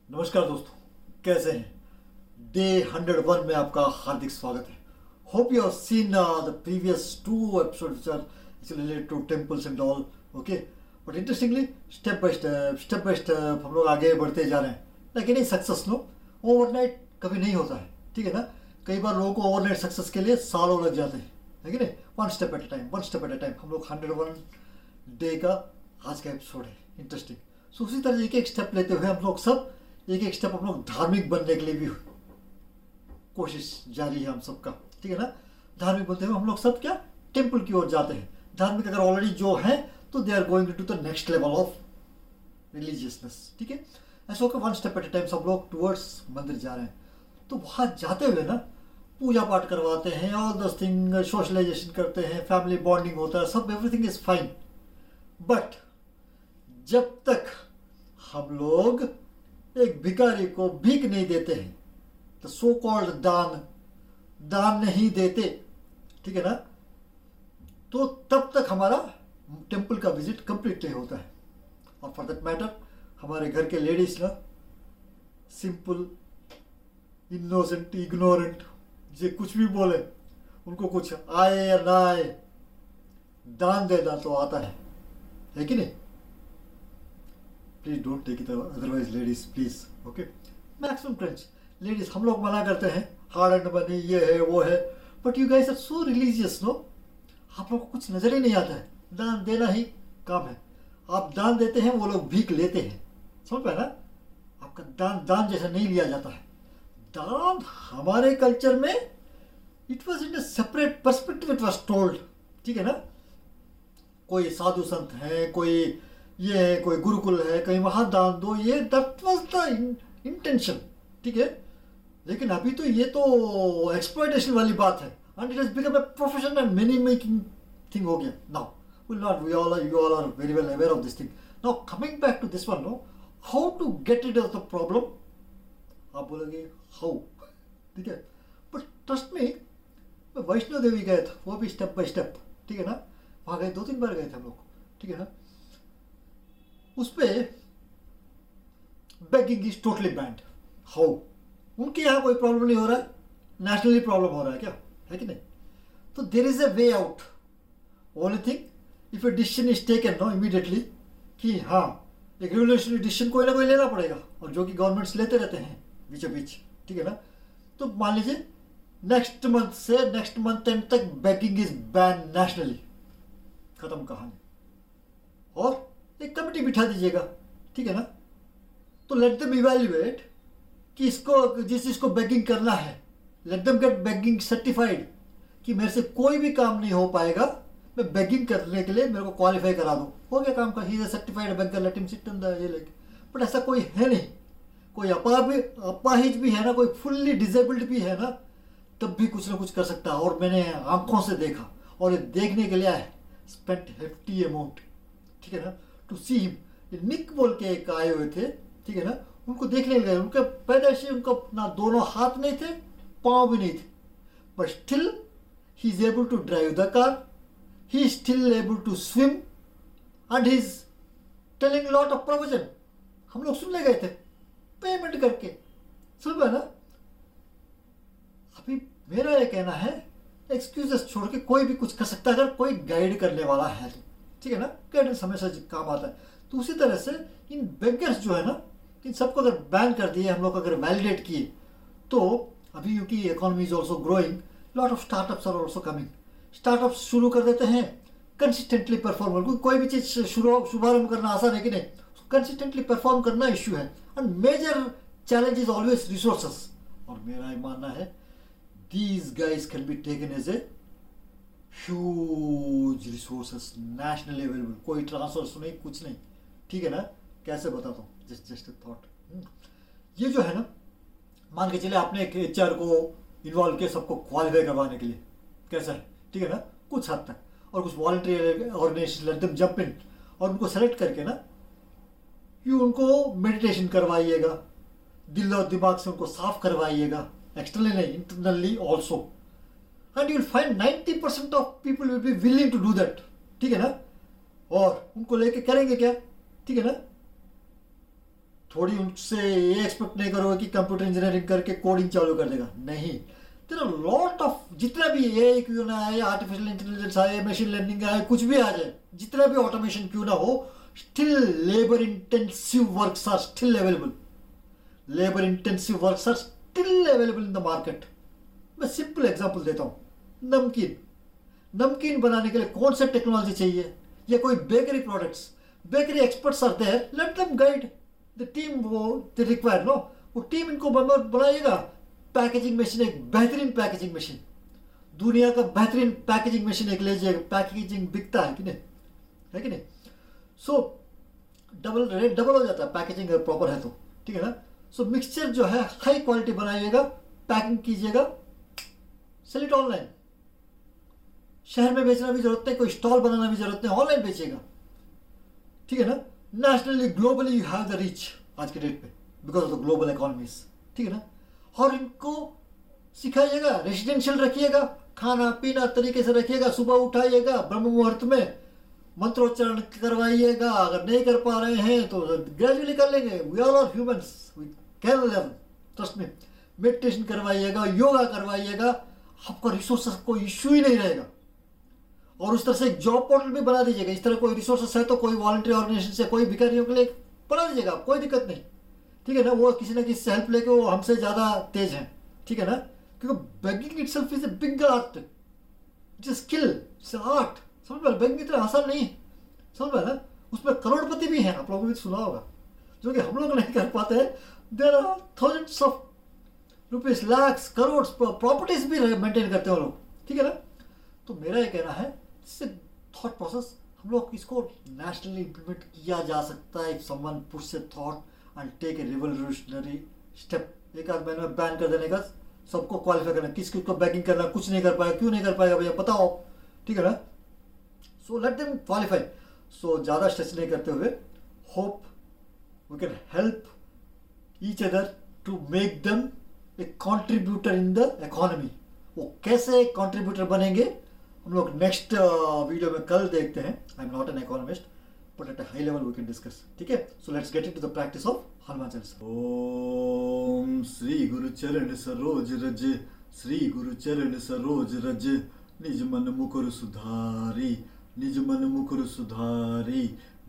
नमस्कार दोस्तों, कैसे हैं। डे 101 में आपका हार्दिक स्वागत है। Hope you have seen the previous 2 episodes which are actually related to temples and all. Okay, but interestingly step by step हम लोग आगे बढ़ते जा रहे हैं। लेकिन सक्सेस नो ओवरनाइट कभी नहीं होता है, ठीक है ना। कई बार लोगों को ओवरनाइट सक्सेस के लिए सालों लग जाते हैं, है कि नहीं। One step at a time हम लोग 101 डे का आज का एपिसोड है। इंटरेस्टिंग। सो उसी तरह एक एक स्टेप लेते हुए हम लोग सब एक एक स्टेप हम लोग धार्मिक बनने के लिए भी कोशिश जारी है हम सबका, ठीक है ना। धार्मिक बनते हुए हम लोग सब क्या टेम्पल की ओर जाते हैं। धार्मिक अगर ऑलरेडी जो है तो they are going to the next level of religiousness, ठीक है। ऐसा होकर one step at a time सब लोग टूवर्ड्स मंदिर जा रहे हैं। तो वहाँ जाते हुए ना पूजा पाठ करवाते हैं, ऑल दस थिंग, सोशलाइजेशन करते हैं, फैमिली बॉन्डिंग होता है, सब एवरीथिंग इज फाइन। बट जब तक हम लोग एक भिखारी को भीख नहीं देते हैं, तो सो कॉल्ड दान नहीं देते, ठीक है ना, तो तब तक हमारा टेम्पल का विजिट कंप्लीट नहीं होता है। और फॉर दैट मैटर हमारे घर के लेडीज ना सिंपल, इनोसेंट, इग्नोरेंट, जो कुछ भी बोले, उनको कुछ आए या ना आए दान देना तो आता है कि नहीं। Please don't take it otherwise ladies, please. Okay, maximum friends ladies हम लोग मना करते हैं, हार्ड एंड मनी, ये है वो है, but you guys are so religious no. आप लोग को कुछ नजर ही नहीं आता है, दान देना ही काम है। आप दान देते हैं, वो लोग भीख लेते हैं, समझ पाए ना। आपका दान जैसा नहीं लिया जाता है। दान हमारे कल्चर में it was in A separate perspective, it was told, ठीक है ना। कोई साधु संत है, कोई ये है, कोई गुरुकुल है, कहीं वहां दान दो, ये दैट वाज द इंटेंशन, ठीक है। लेकिन अभी तो ये तो एक्सप्लॉयटेशन वाली बात है, and it has become a profession and money making thing हो गया। Now you all are very well aware of this thing. Now coming back to this one, no, how to get rid of the problem. आप बोलोगे how, ठीक है। But trust me, मैं वैष्णो देवी गए थे, वो भी स्टेप बाय स्टेप, ठीक है ना। वहाँ गए 2-3 बार गए थे हम लोग, ठीक है ना। उस पर begging is totally band. How, उनके यहाँ कोई प्रॉब्लम नहीं हो रहा है, नेशनली प्रॉब्लम हो रहा है क्या, है कि नहीं। तो there is a way out. Only thing if a decision is taken know immediately कि हाँ एक रेवोल्यूशनरी डिसीजन कोई ना कोई लेना पड़ेगा, और जो कि गवर्नमेंट्स लेते रहते हैं बीचों बीच, ठीक है ना। तो मान लीजिए नेक्स्ट मंथ से नेक्स्ट मंथ एंड तक बेगिंग इज बैन नेशनली, खत्म कहानी। और एक कमेटी बिठा दीजिएगा, ठीक है ना। तो लेट देम इवैल्यूएट कि इसको जिसको बेगिंग करना है, let them get begging certified कि मेरे से कोई भी काम नहीं हो पाएगा, मैं बेगिंग करने के लिए मेरे को क्वालिफाई करा दो, हो गया काम का। He is a certified beggar, let him sit in the ये लेके। बट ऐसा कोई है नहीं, कोई अपाहिज भी है ना, कोई फुल्ली डिजेबल्ड भी है ना, तब भी कुछ ना कुछ कर सकता है। और मैंने आंखों से देखा, और ये देखने के लिए आए स्पेंट हेफ्टी अमाउंट, ठीक है ना, टू सी हिम। निक बोल के एक आए हुए थे, ठीक है ना, उनको देखने गए। उनके पैदाइशी उनको ना दोनों हाथ नहीं थे, पांव भी नहीं थे, but still he is able to drive the car, he is still able to swim, and he is telling lot of provision. हम लोग सुनने गए थे पेमेंट करके, सुन पाए ना। अभी मेरा ये कहना है, एक्सक्यूजेस छोड़ के कोई भी कुछ कर सकता है अगर कोई गाइड करने वाला है तो, ठीक है ना। गाइडेंस हमेशा काम आता है। तो उसी तरह से इन बेगर्स जो है ना, इन सबको अगर बैन कर दिए, हम लोग अगर वैलिडेट किए, तो अभी क्योंकि economy is also growing, lot of startups are also coming. Startups शुरू कर देते हैं, कंसिस्टेंटली परफॉर्म, कोई भी चीज शुभारंभ करना आसान है कि नहीं, कंसिस्टेंटली परफॉर्म करना इश्यू है। And major challenge is always resources. और मेरा ये मानना है these guys can be taken as a huge resources nationally available. कोई ट्रांसफर नहीं, कुछ नहीं, ठीक है ना। कैसे बताता हूँ, जस्ट थॉट। ये जो है ना, मान के चले आपने एक एचआर को इन्वॉल्व किया सबको क्वालिफाई करवाने के लिए, कैसा है, ठीक है ना, कुछ हद तक। और कुछ voluntary organisation let them jump in, और उनको सेलेक्ट करके ना यू उनको मेडिटेशन करवाइएगा, दिल और दिमाग से उनको साफ करवाइएगा, एक्सटर्नली नहीं, internally also, and you will find 90% of people will be willing to do that, ठीक है ना। और उनको लेके करेंगे क्या, ठीक है ना, थोड़ी उनसे ये एक्सपेक्ट नहीं करोगे कि कंप्यूटर इंजीनियरिंग करके कोडिंग चालू कर देगा, नहीं। देयर आर लॉट ऑफ, जितना भी एआई क्यों ना आए, आर्टिफिशियल इंटेलिजेंस आए, मशीन लर्निंग आए, कुछ भी आ जाए, जितना भी ऑटोमेशन क्यों ना हो, still labour intensive works are still available. Labour intensive works are still available in the market. मैं सिंपल एग्जांपल देता हूं। नमकीन बनाने के लिए कौन सा टेक्नोलॉजी चाहिए, या कोई bakery products, bakery experts are there, let them guide the team, वो दे रिक्वायर, नो, वो टीम इनको बनाएगा। पैकेजिंग मशीन, एक बेहतरीन पैकेजिंग मशीन, दुनिया का बेहतरीन पैकेजिंग मशीन एक ले जाएगा, पैकेजिंग बिकता है कि नहीं, है कि नहीं? सो डबल रेट डबल हो जाता है पैकेजिंग अगर प्रॉपर है तो, ठीक है ना? सो मिक्सचर जो है हाई क्वालिटी बनाइएगा, पैकिंग कीजिएगा, सेल इट ऑनलाइन। शहर में बेचना भी जरूरत नहीं, कोई स्टॉल बनाना भी जरूरत नहीं, ऑनलाइन बेचिएगा, ठीक है ना? Nationally globally you have the reach आज के डेट पे because of the global economies, ठीक है ना? और इनको सिखाइएगा, रेसिडेंशियल रखिएगा, खाना पीना तरीके से रखिएगा, सुबह उठाइएगा, ब्रह्म मुहूर्त में मंत्रोच्चारण करवाइएगा। अगर नहीं कर पा रहे हैं तो ग्रेजुअली कर लेंगे, we are all humans, we can learn, trust में। मेडिटेशन करवाइएगा, योगा करवाइएगा, आपका रिसोर्सेस कोई इश्यू ही नहीं रहेगा। और उस तरह से एक जॉब पोर्टल भी बना दीजिएगा, इस तरह कोई रिसोर्सेस है तो कोई वॉलंटरी ऑर्गेनाइजेशन से कोई भिखारियों के लिए बना दीजिएगा, कोई दिक्कत नहीं, ठीक है ना? वो किसी ना किसी से हेल्प लेके वो हमसे ज़्यादा तेज हैं, ठीक है ना? क्योंकि begging itself is a big art, it's a skill, it's an art, समझ में? बेगिंग इतना आसान नहीं है, समझ में ना? उसमें करोड़पति भी हैं, आप लोगों ने भी सुना होगा, जो कि हम लोग नहीं कर पाते हैं। There are thousands of rupees, lakhs, crore properties भी मेंटेन करते हैं वो लोग, ठीक है ना? तो मेरा ये कहना है, इससे थॉट प्रोसेस हम लोग इसको नेशनली इंप्लीमेंट किया जा सकता है। If someone puts a thought and take a revolutionary step, एक आध महीने में बैन कर देने का, सबको क्वालिफाई करना, किसकी को बैगिंग करना, कुछ नहीं कर पाएगा, क्यों नहीं कर पाएगा भैया बताओ, ठीक है ना? So let them qualify. So ज़्यादा स्ट्रेस नहीं करते हुए, hope we can help each other to make them a contributor in the economy. वो कैसे कॉन्ट्रीब्यूटर बनेंगे हम लोग नेक्स्ट वीडियो में कल देखते हैं। I am not an economist but at a high level we can discuss, ठीक है? So let's get into the practice of Hanuman Chalisa. ओम श्री गुरु चरण सरोज रज, श्री गुरु चरण सरोज रज, निज मन मुकुर सुधारी, निज मन मुकुर सुधारी,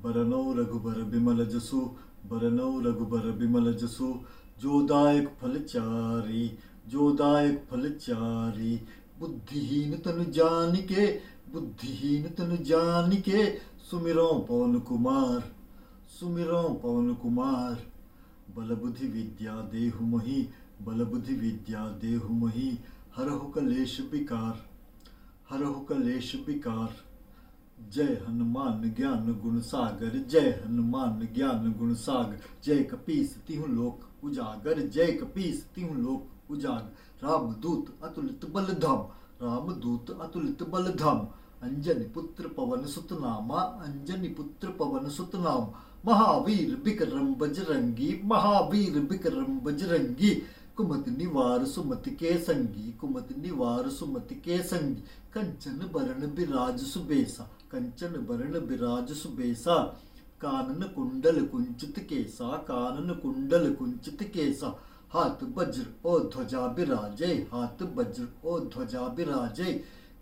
बरनौ रघुबर बिमल जसु, बरनौ रघुबर बिमल जसु, जोदायक फलचारी, जोदायक फलचारी, बुद्धिहीन तनु जानिके, बुद्धिहीन तनु जानिके, सुमिरो पवन कुमार, सुमिरो पवन कुमार। बल बुद्धि विद्या देहु मही, बल बुद्धि विद्या देहु मही, हरहु कलेश विकार, हरहु कलेश विकार। जय हनुमान ज्ञान गुण सागर, जय हनुमान ज्ञान गुण सागर, जय कपीस तिहु लोक उजागर, जय कपीस तिहु लोक उजागर। रामदूत अतुलित बल धाम, रामदूत अतुलित बल धाम, अंजनी पुत्र पवन सुत नामा, अंजनी पुत्र पवन सुत नाम। महावीर विक्रम बजरंगी, महावीर विक्रम बजरंगी, कुमति निवार सुमति के संगी, कुमति निवार सुमति के संगी। कंचन बरन बिराज सुबेसा, कंचन बरन बिराज सुबेसा, कानन कुंडल कुंचित केसा, कानन कुंडल कुंचित केसा। हाथ वज्र ओ ध्वजा बिराजे, हाथ वज्र ओ ध्वजा बिराजे,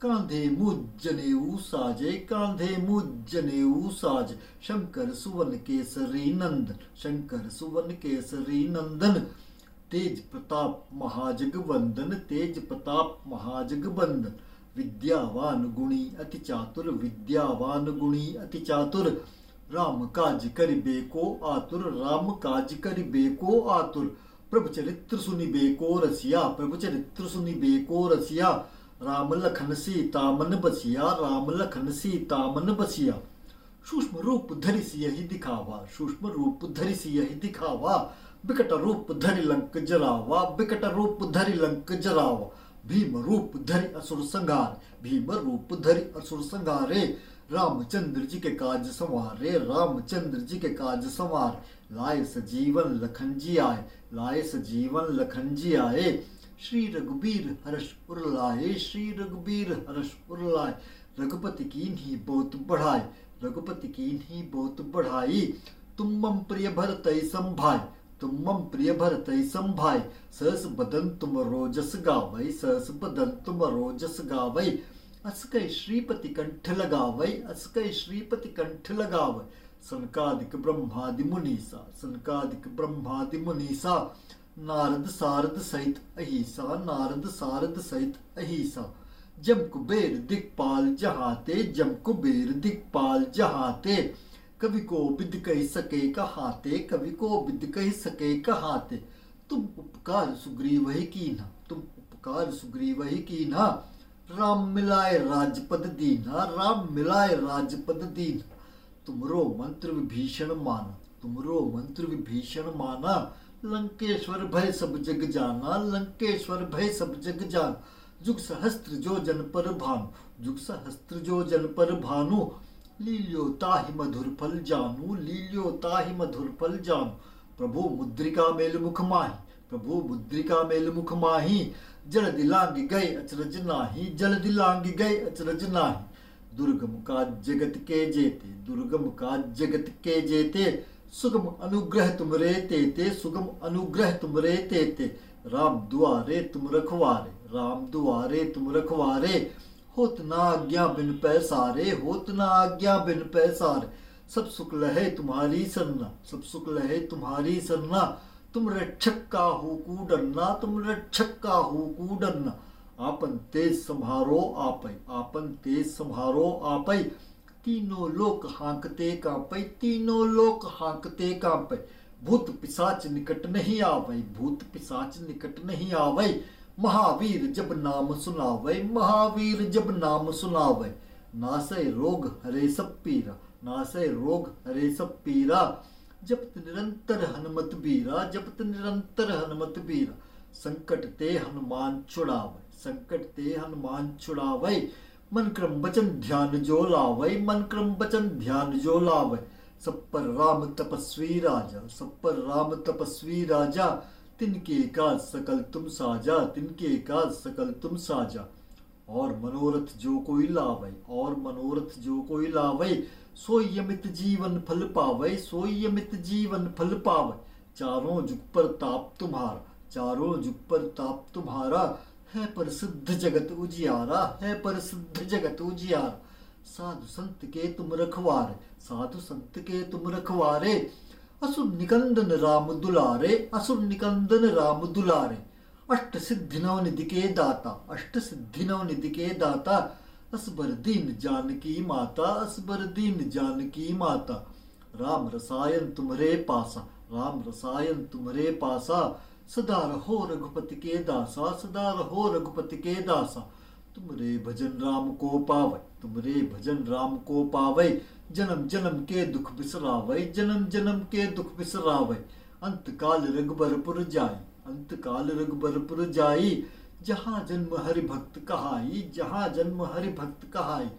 कांधे मुझ जनेऊ साजे, कांधे मुझ जनेऊ साजे। शंकर सुवन केसरी नंदन, शंकर सुवन केसरी नंदन, तेज प्रताप महाजग वंदन, तेज प्रताप महाजग वंदन। विद्यावान गुणी अति चातुर, विद्यावान गुणी अति चातुर, राम काज करिबे को आतुर, राम काज करिबे को आतुर। प्रभु चरित्र सुनिबे को रसिया, प्रभु चरित्र सुनिबे को रसिया, राम लखन सीता मन बसिया, राम लखन सीता मन बसिया। सूक्ष्म रूप धरि सियहि दिखावा, सूक्ष्म रूप धरि सियहि दिखावा, बिकट रूप धरि लंक जरावा, बिकट रूप धरि लंक जरावा। भीम रूप धरि असुर संहार, भीम रूप धरि असुर संहारे, रामचंद्र जी के काज संवारे, रामचंद्र जी के काज संवार। लाए सजीवन लखन जी आए, लाए सजीवन लखन जी आए, श्री रघुबीर हर्ष उर लाए, श्री रघुबीर हर्ष उर लाए। रघुपति कीन्ही बहुत बढ़ाए, रघुपति कीन्ही बहुत बढ़ाई, तुम मम प्रिय भरतई संभाय, तुम मम प्रिय भरत संभाय, सहस बदन तुम रोजस गावै, सहस बदन तुम रोजस गावै। असकै श्रीपति कंठ लगावै, असकै श्रीपति कंठ लगावै। सनकादिक ब्रह्मादि मुनीसा, सनकादिक ब्रह्मादि मुनीसा। नारद सारद सहित अहिसा, नारद सारद सहित अहिसा। जम कुबेर दिक्पाल जहाते, जम कुबेर दिक्पाल जहाते। कवि को विद कह सके कहाते, कवि को विद कह सके कहाते। तुम उपकार सुग्रीव ही कीन्हा, तुम उपकार सुग्रीव ही कीन्हा। राम मिलाए राजपद दीन्हा, राम मिलाए राजपद दीन्हा। तुमरो मंत्र विभीषण माना, तुमरो मंत्र विभीषण माना। लंकेश्वर भय सब जग जाना, लंकेश्वर भय सब जग जाना। जुग सहस्त्र जो जन पर भानु, जुग सहस्त्र जो जन पर भानु। लील्यो ताहि मधुर फल जानू, लील्यो ताहि मधुर फल जानू। प्रभु मुद्रिका मेल मुख माही, प्रभु मुद्रिका मेल मुख माही। जल दिलांग गए अचरज नाही, जल दिलांग गए अचरज नाही। दुर्गम काज जगत के जेते, दुर्गम काज जगत के जेते। सुगम अनुग्रह तुमरे तेते, सुगम अनुग्रह तुमरे तेते। राम दुआरे तुम रखवारे, राम दुआरे तुम रखवारे। होत ना आज्ञा बिन पैसारे, होत ना आज्ञा बिन पैसारे। सब सुख लहे तुम्हारी सरना, सब सुख लहे तुम्हारी सरना। तुम रक्षक काहू कू डरना, तुम रक्षक काहू कू डरना। आपन तेज संभारो आपै, आपन तेज संभारो आपै। तीनों लोक हाँकते कांपै, तीनों लोक हाँकते कांपै। भूत पिशाच निकट नहीं आवै, भूत पिशाच निकट नहीं आवै। महावीर जब नाम सुनावै, महावीर जब नाम सुनावै। नासै रोग हरे सब पीरा, नासै रोग हरे सब पीरा। जपत निरंतर हनुमत बीरा, जपत निरंतर हनुमत बीरा। संकट ते हनुमान छुड़ावै, संकट ते हनुमान छुड़ावै। मन क्रम वचन ध्यान जो लावै, मन क्रम वचन ध्यान जो लावै। सब पर राम तपस्वी राजा, सब पर राम तपस्वी राजा। तिनके काज सकल तुम साजा, तिनके काज सकल तुम साजा। और मनोरथ जो कोई लावै, और मनोरथ जो कोई लावै। सोई अमित जीवन फल पावै, सोई अमित जीवन फल पावै। चारों जुग पर ताप तुम्हारा, चारों जुग पर ताप तुम्हारा। है प्रसिद्ध जगत उजियारा, है प्रसिद्ध जगत उजियारा। साधु संत के तुम रखवारे, साधु संत के तुम रखवारे। असुर निकंदन राम दुलारे, असुर निकंदन राम दुलारे। अष्ट सिद्धि नव निधि के दाता, अष्ट सिद्धि नव निधि के दाता। असबर दीन जानकी माता, असबर दीन जानकी माता। राम रसायन तुम्हारे पासा, राम रसायन तुम्हारे पासा। सदा रहो रघुपति के दासा, सदा रहो रघुपति के दासा। तुमरे भजन राम को पावै, तुमरे भजन राम को पावै। जन्म जन्म के दुख बिसरावै, जन्म जन्म के दुख बिसरावै। अंत काल रघुबरपुर जाई, अंत काल रघुबरपुर जाई। जहाँ जन्म हरि भक्त कहाई, जहाँ जन्म हरि भक्त कहाई।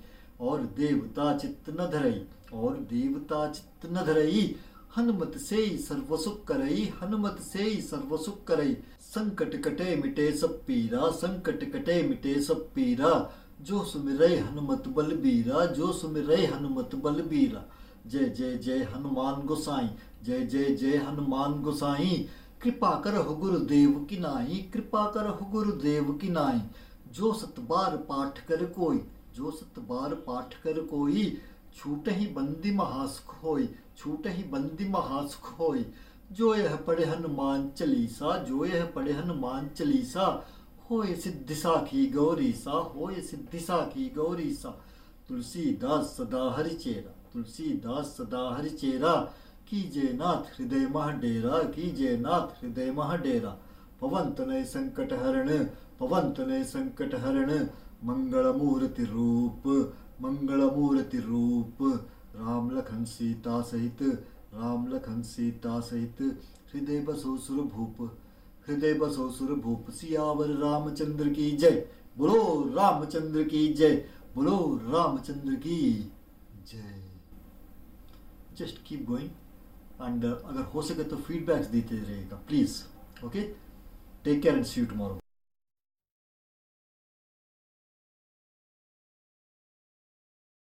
और देवता चित्त न धरई, और देवता चित्त न धरई। हनुमत से सर्व सुख करई, हनुमत से सर्व सुख करई। संकट कटे मिटे सब पीरा, संकट कटे मिटे सब पीरा। जो सुमिरै हनुमत बलबीरा, जो सुमिरै हनुमत बलबीरा। जय जय जय हनुमान गोसाई, जय जय जय हनुमान गोसाई। कृपा करहु गुरुदेव की नाई, कृपा करहु गुरुदेव की नाई। जो सत बार पाठ कर कोई, जो सत बार पाठ कर कोई। छूट ही बंदी महासुख होई, छूट ही बंदी महासुख होई। जो यह पढ़े हनुमान चालीसा, जो यह पढ़े हनुमान चालीसा। होय सिद्धि साखी गौरीसा, होय सिद्धि साखी गौरीसा। तुलसीदास सदा हरिचेरा, तुलसीदास सदा हरिचेरा। कीजे नाथ हृदय मह डेरा, कीजे नाथ हृदय मह डेरा। पवन तनय संकट हरण, पवन तनय संकट हरण। मंगल मूर्ति रूप, मंगल मूर्ति रूप। राम लखन सीता सहित, राम लखन सीता सहित। हृदय बसो सुर भूप, हृदय बसो सुर भूप। सियावर रामचंद्र की जय, बोलो रामचंद्र की जय, बोलो रामचंद्र की जय। जस्ट कीप गोइंग एंड अगर हो सके तो फीडबैक्स देते रहेगा please. Okay, take care and see you tomorrow.